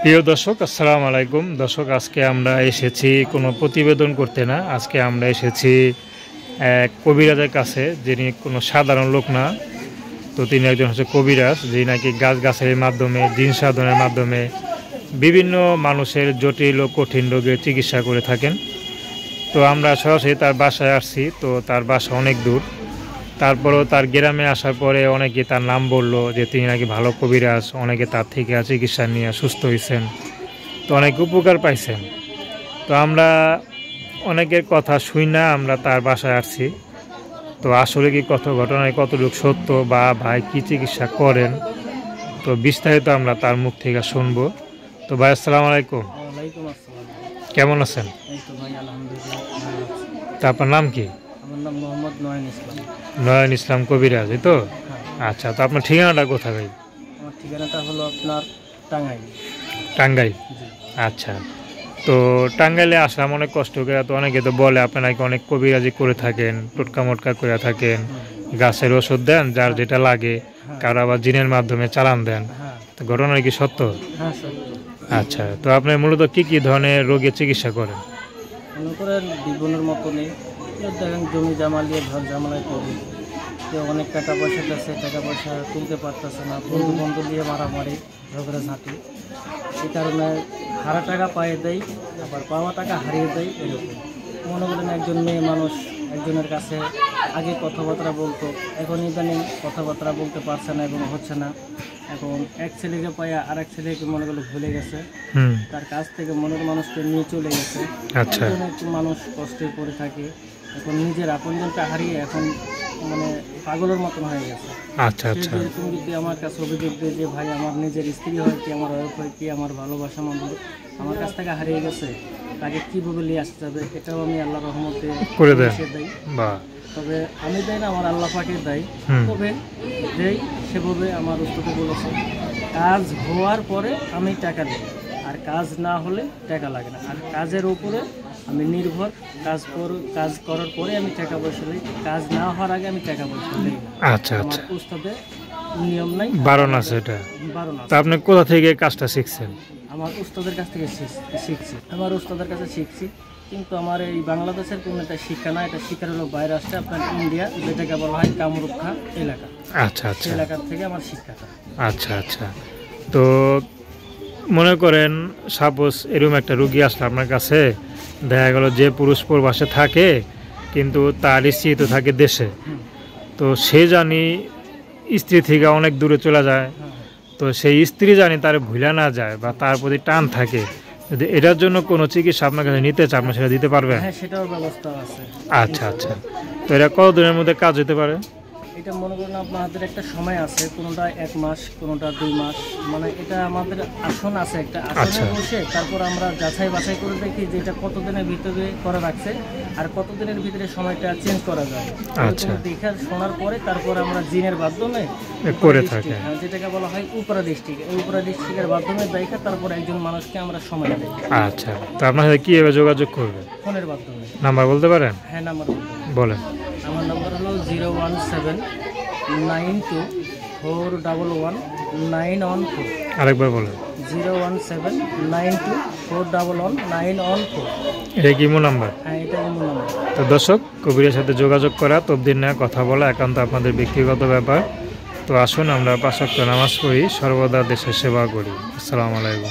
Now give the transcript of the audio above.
প্রিয় দর্শক, আসসালামু আলাইকুম। দর্শক, আজকে আমরা এসেছি কোনো প্রতিবেদন করতে না। আজকে আমরা এসেছি এক কবিরাজের কাছে, যিনি কোনো সাধারণ লোক না। তো তিনি একজন হচ্ছে কবিরাজ, যিনি নাকি গাছের মাধ্যমে, জিন সাধনের মাধ্যমে বিভিন্ন মানুষের জটিল ও কঠিন রোগের চিকিৎসা করে থাকেন। তো আমরা সরাসরি তার বাসায় আসছি। তো তার বাসা অনেক দূর, তারপরেও তার গ্রামে আসার পরে অনেকে তার নাম বলল যে তিনি নাকি ভালো কবিরাজ, অনেকে তার থেকে চিকিৎসা নিয়ে সুস্থ হয়েছেন, তো অনেক উপকার পাইছেন। তো আমরা অনেকের কথা শুই না, আমরা তার বাসায় আসছি। তো আসলে কি কত ঘটনায় কতটুকু সত্য, বা ভাই কী চিকিৎসা করেন, তো বিস্তারিত আমরা তার মুখ থেকে শুনবো। তো ভাই, আসসালামু আলাইকুম। ওয়ালাইকুম আসসালাম। কেমন আছেন? এই তো ভাই, আলহামদুলিল্লাহ ভালো আছি। তা আপনার নাম কি? আমার নাম মোহাম্মদ নয়ন ইসলাম। নয়ন ইসলাম কবিরাজ, এই তো? হ্যাঁ, আচ্ছা, তো আপনার ঠিকানাটা কোথায় ভাই? আমার ঠিকানাটা হলো আপনার টাঙ্গাইল। টাঙ্গাইল। জি। আচ্ছা, তো টাঙ্গাইলে আসলাম অনেক কষ্ট করে। তো অনেকে তো বলে আপনি নাকি অনেক কবিরাজি করে থাকেন, টোটকা মোটকা করে থাকেন, গাছের ওষুধ দেন যার যেটা লাগে, কারো আবার জিনের মাধ্যমে চালান দেন। হ্যাঁ, তো ঘটনা কি সত্য? হ্যাঁ সত্য। আচ্ছা, তো আপনি মূলত কি কি ধরনের রোগের চিকিৎসা করেন? মনে করেন জীবনের মতো নেই, কেউ দেখেন জমি জামা নিয়ে ঘর জামালাই করি, কেউ অনেক টাকা পয়সা দিচ্ছে, টাকা পয়সা তুলতে পারতেছে না, বন্ধু নিয়ে মারামারি ঝগড়া ঝাঁটি, এই কারণে হারা টাকা পাইয়ে দেয়, আবার পাওয়া টাকা হারিয়ে দেয়। এরকম মনে করেন একজন মেয়ে মানুষ একজনের কাছে আগে কথাবার্তা বলতো, এখন ইদানিং কথাবার্তা বলতে পারছে না এবং হচ্ছে না। এখন এক ছেলেকে পাইয়া আর এক ছেলেকে মনে করলে ভুলে গেছে, তার কাছ থেকে মনের মানুষকে নিয়ে চলে গেছে। আচ্ছা, একটু মানুষ কষ্টে পড়ে থাকে, এখন নিজের আপনজনটা হারিয়ে এখন মানে পাগলের মতন হয়ে গেছে। আচ্ছা, আচ্ছা, তুমি যদি আমার কাছে অভিযোগ দিয়ে যে ভাই আমার নিজের স্ত্রী হয় কি, আমার ওয়াইফ হয় কি, আমার ভালোবাসা মানুষ আমার কাছ থেকে হারিয়ে গেছে, তাকে কীভাবে নিয়ে আসতে হবে, এটাও আমি আল্লাহ রহমতে করে দেন। দেই। বাহ। তবে আমি দেয় না, আমার আল্লাহ পাকে দেয়। তবে যেই সেভাবে আমার উস্তাদে বলেছে, কাজ হওয়ার পরে আমি টাকা দিই, আর কাজ না হলে টাকা লাগে না। আর কাজের উপরে আমি নির্ভর, কাজ করার পরে আমি টাকা পয়সা দিই, কাজ না হওয়ার আগে আমি টাকা পয়সা দিই না। আচ্ছা, আচ্ছা, আমার উস্তাদে নিয়ম নাই, বারণ আছে এটা। বারণ তো আছে। আপনি কোথা থেকে কাজটা শিখছেন? আমার উস্তাদের কাছ থেকে শিখছি, আমার উস্তাদের কাছে শিখছি। কিন্তু আমার এই বাংলাদেশের কোনো একটা শিক্ষা না, এটা শিক্ষার হলো বাইরে আসছে, আপনার ইন্ডিয়া, যেটাকে বলা হয় কামরূপখা এলাকা। আচ্ছা, আচ্ছা, এলাকার থেকে আমার শিক্ষাটা। আচ্ছা, আচ্ছা। তো মনে করেন সাপোজ এরকম একটা রুগী আসলো আপনার কাছে, দেখা গেল যে পুরুষ প্রবাসে থাকে কিন্তু তার স্ত্রী তো থাকে দেশে। তো সে জানি স্ত্রী থেকে অনেক দূরে চলে যায়, তো সেই স্ত্রী জানি তার ভুলা না যায় বা তার প্রতি টান থাকে, যদি এটার জন্য কোনো চিকিৎসা আপনার কাছে নিতে চান, আপনি সেটা দিতে পারবেন? হ্যাঁ, সেটাও ব্যবস্থা আছে। আচ্ছা, আচ্ছা। তো এটা কতদিনের মধ্যে কাজ হতে পারে? এটা মনে করেন আপনার হাতের একটা সময় আছে, কোনোটা 1 মাস, কোনোটা 2 মাস, মানে এটা আমাদের আসন আছে, একটা আচ্ছা। আসনে বসে তারপর আমরা যাচাই বাছাই করে দেখি যে এটা কতদিনের ভিতরে করা রাখছে আর কতদিনের ভিতরে সময়টা চেঞ্জ করা যায়। আচ্ছা। দেখে শোনার পরে তারপর আমরা জিনের মাধ্যমে করে থাকে, যেটাকে বলা হয় উপরা ডিস্ট্রিক্ট, এই উপরা ডিস্ট্রিক্টের মাধ্যমে দেখে তারপর একজন মানুষকে আমরা সময় দিই। আচ্ছা, তো আপনার সাথে কীভাবে যোগাযোগ করবে? ফোনের মাধ্যমে। নাম্বার বলতে পারেন? হ্যাঁ, নাম্বার বলেন। আমার নাম্বার হলো 01792411914। আরেকবার বলেন। 01792411914। এটা কি ইমো নাম্বার? হ্যাঁ, এটা ইমো নাম্বার। তো দর্শক, কবিরের সাথে যোগাযোগ করা, তবদিন না কথা বলা একান্ত আপনাদের ব্যক্তিগত ব্যাপার। তো আসুন আমরা 5 ওয়াক্ত নামাজ পড়ি, সর্বদা দেশের সেবা করি। আসসালামু আলাইকুম।